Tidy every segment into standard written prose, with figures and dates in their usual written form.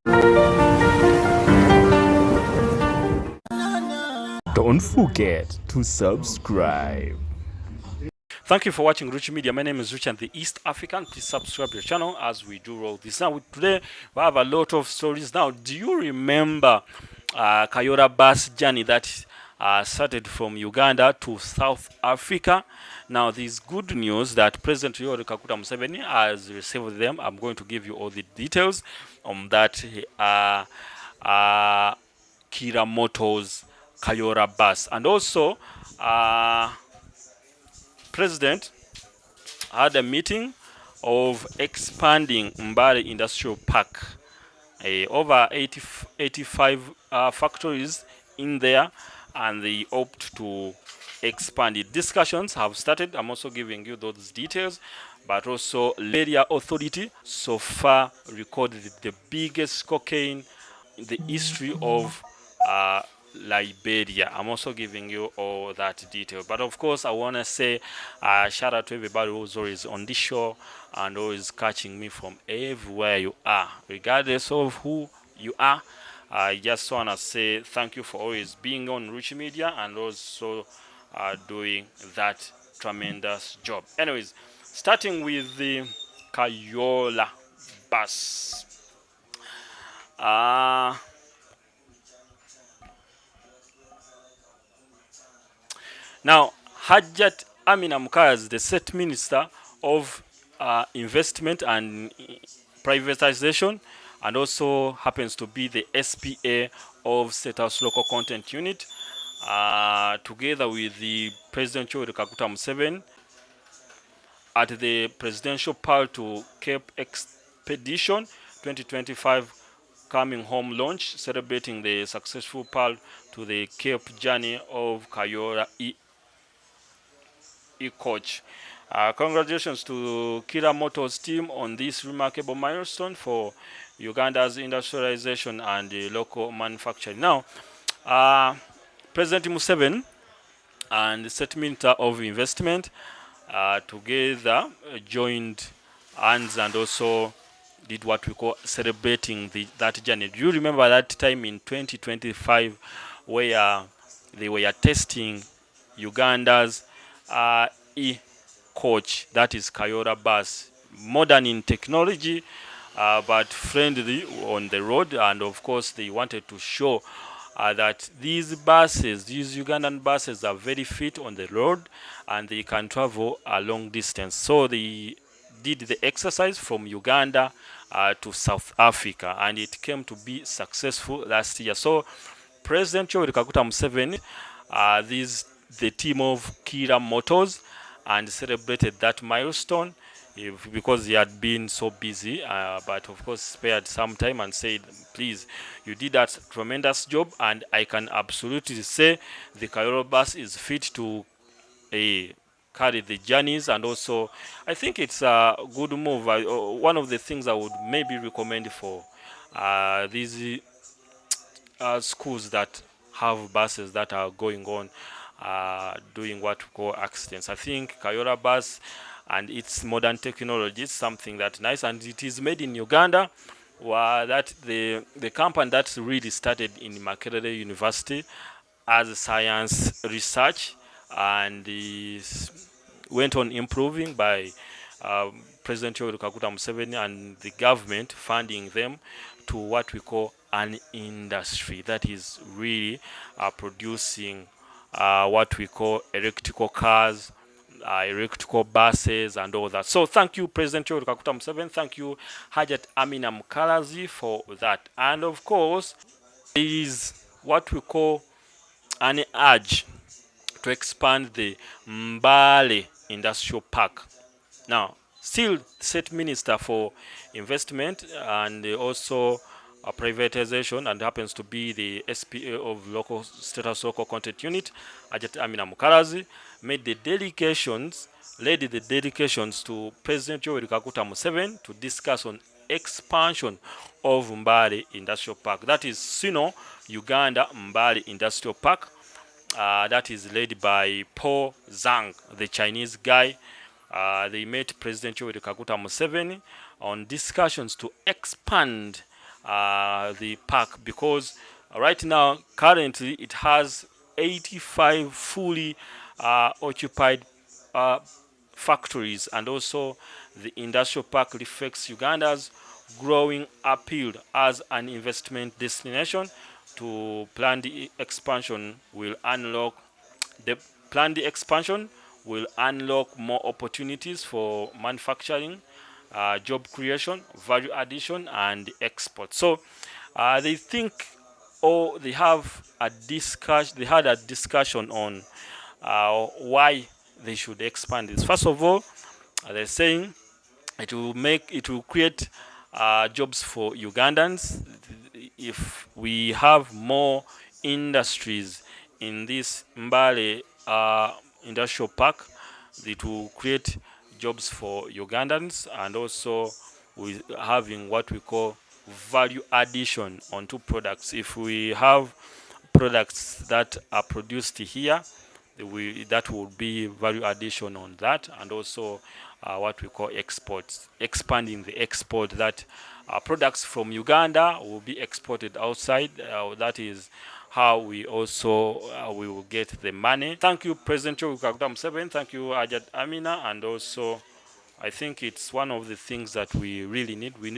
Don't forget to subscribe. Thank you for watching Rich Media. My name is Rich and the East African. Please subscribe to the channel as we do roll this. Now, today we have a lot of stories. Now, do you remember Kayoola bus journey that started from Uganda to South Africa? Now, there's good news that President Yoweri Kaguta Museveni has received them. I'm going to give you all the details on that Kira Motors Kayoola bus. And also, President had a meeting of expanding Mbale Industrial Park. Over 85 factories in there, and they opt to expand it. Discussions have started. I'm also giving you those details. But also, Liberia Authority so far recorded the biggest cocaine in the history of uh, Liberia. I'm also giving you all that detail. But of course, I want to say shout out to everybody who's always on this show and always catching me from everywhere you are, regardless of who you are. I just want to say thank you for always being on Rich Media and also doing that tremendous job. Anyways, starting with the Kayoola bus. Uh, Now, Hajat Amina Mukaz, the State Minister of Investment and Privatization, and also happens to be the SPA of State House Local Content Unit, together with the President Yoweri Kaguta Museveni, at the Presidential Pearl to Cape Expedition 2025 coming home launch, celebrating the successful Pearl to the Cape journey of Kayoola coach. Congratulations to Kira Motors team on this remarkable milestone for Uganda's industrialization and local manufacturing. Now, President Museveni and the State Minister of Investment together joined hands and also did what we call celebrating that journey. Do you remember that time in 2025 where they were testing Uganda's e-coach, that is Kayoola bus, modern in technology, but friendly on the road, and of course they wanted to show that these buses, these Ugandan buses, are very fit on the road and they can travel a long distance. So they did the exercise from Uganda to South Africa, and it came to be successful last year. So President Yoweri Kaguta Museveni, the team of Kira Motors, and celebrated that milestone because he had been so busy, but of course spared some time and said, please, you did that tremendous job, and I can absolutely say the Kayoola bus is fit to carry the journeys. And also I think it's a good move. One of the things I would maybe recommend for these schools that have buses that are going on doing what we call accidents. I think Kayoola bus and its modern technology is something that's nice, and it is made in Uganda. That the company that really started in Makerere University as science research, and went on improving by President Yoweri Kaguta Museveni and the government funding them to what we call an industry that is really producing what we call electrical cars, electrical buses, and all that. So thank you, President Yoweri Kaguta Museveni. Thank you, Hajat Amina Mukalazi, for that. And of course, there is what we call an urge to expand the Mbale Industrial Park. Now, still State Minister for Investment and also privatization, and happens to be the SPA of local status local content unit, Ajat Amina Mukalazi, led the dedications to President Yoweri Kaguta Museveni to discuss on expansion of Mbale Industrial Park. That is Sino Uganda Mbale Industrial Park. That is led by Paul Zhang, the Chinese guy. They met President Yoweri Kaguta Museveni on discussions to expand the park, because right now currently it has 85 fully occupied uh, factories, and also the industrial park reflects Uganda's growing appeal as an investment destination. To plan the expansion will unlock the planned expansion will unlock more opportunities for manufacturing, job creation, value addition, and export. So they think, or they have a discussion. They had a discussion on why they should expand this. First of all, they're saying it will create jobs for Ugandans. If we have more industries in this Mbale industrial park, it will create jobs for Ugandans, and also with having what we call value addition onto products. If we have products that are produced here, that would be value addition on that, and also what we call exports, expanding the export, that products from Uganda will be exported outside. That is how we also we will get the money. Thank you, President Kaguta Museveni. Thank you, Ajat Amina, and also I think it's one of the things that we really need. We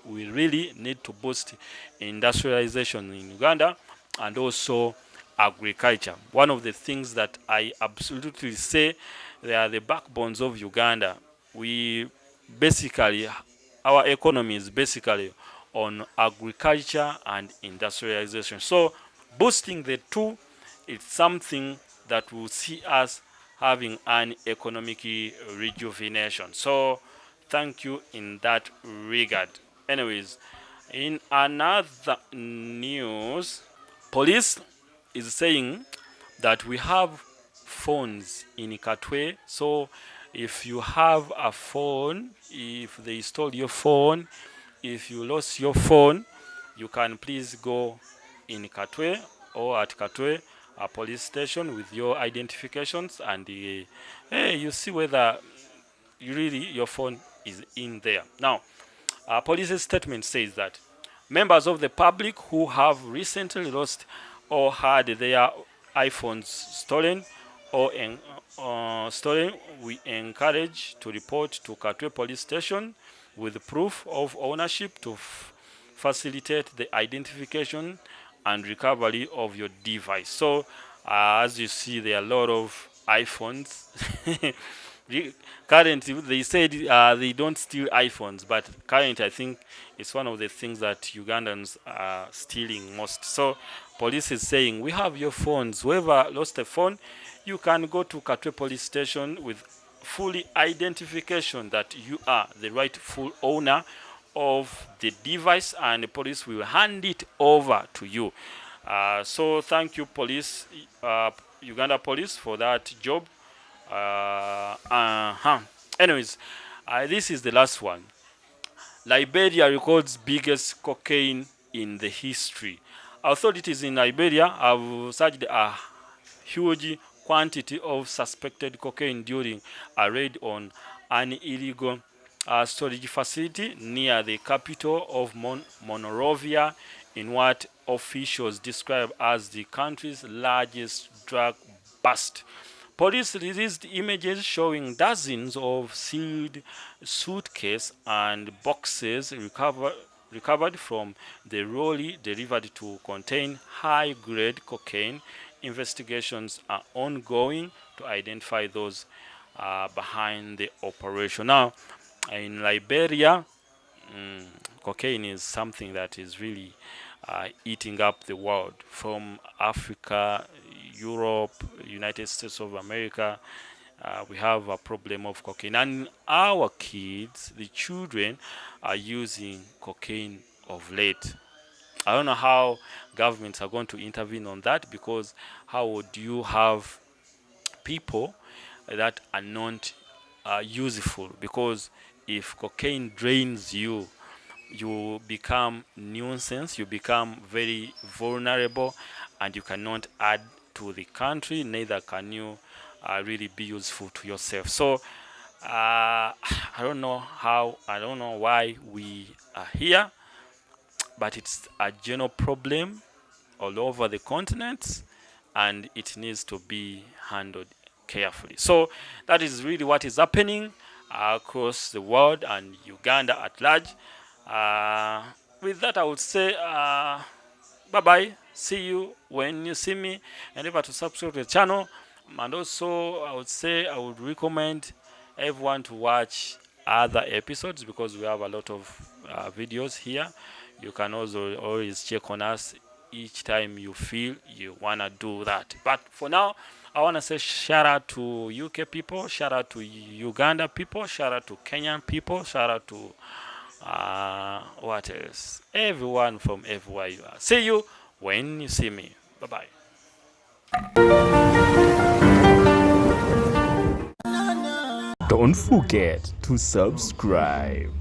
really need to boost industrialization in Uganda, and also agriculture. One of the things that I absolutely say, they are the backbones of Uganda. We basically, our economy is basically on agriculture and industrialization. So boosting the two, it's something that will see us having an economic rejuvenation. So thank you in that regard. Anyways, in another news, police is saying that we have phones in Katwe. So if you have a phone, if they stole your phone, if you lost your phone, you can please go in Katwe or at Katwe a police station with your identifications, and hey, you see whether really your phone is in there. Now, police's statement says that members of the public who have recently lost or had their iPhones stolen stolen, we encourage to report to Katwe police station with proof of ownership to facilitate the identification and recovery of your device. So, as you see, there are a lot of iPhones. Currently, they said they don't steal iPhones, but currently, I think it's one of the things that Ugandans are stealing most. So, police is saying, we have your phones. Whoever lost a phone, you can go to Katwe police station with fully identification that you are the rightful owner of the device, and the police will hand it over to you. So thank you, police, Uganda police, for that job. Anyways, this is the last one. Liberia records biggest cocaine in the history. Authorities in Liberia have searched a huge quantity of suspected cocaine during a raid on an illegal storage facility near the capital of Monrovia, in what officials describe as the country's largest drug bust. Police released images showing dozens of sealed suitcases and boxes recovered from the lorry delivered to contain high-grade cocaine. Investigations are ongoing to identify those behind the operation. Now, in Liberia, cocaine is something that is really eating up the world, from Africa, Europe, United States of America. We have a problem of cocaine, and our kids, the children, are using cocaine of late. I don't know how governments are going to intervene on that, because how would you have people that are not useful? Because if cocaine drains you, you become nuisance, you become very vulnerable, and you cannot add to the country, neither can you really be useful to yourself. So I don't know why we are here, but it's a general problem all over the continent, and it needs to be handled carefully. So that is really what is happening across the world and Uganda at large. With that, I would say bye bye. See you when you see me, and remember to subscribe to the channel. And also, I would say I would recommend everyone to watch other episodes, because we have a lot of videos here. You can also always check on us each time you feel you want to do that. But for now, I want to say shout out to UK people, shout out to Uganda people, shout out to Kenyan people, shout out to what else? Everyone from everywhere you are. See you when you see me. Bye bye. Don't forget to subscribe.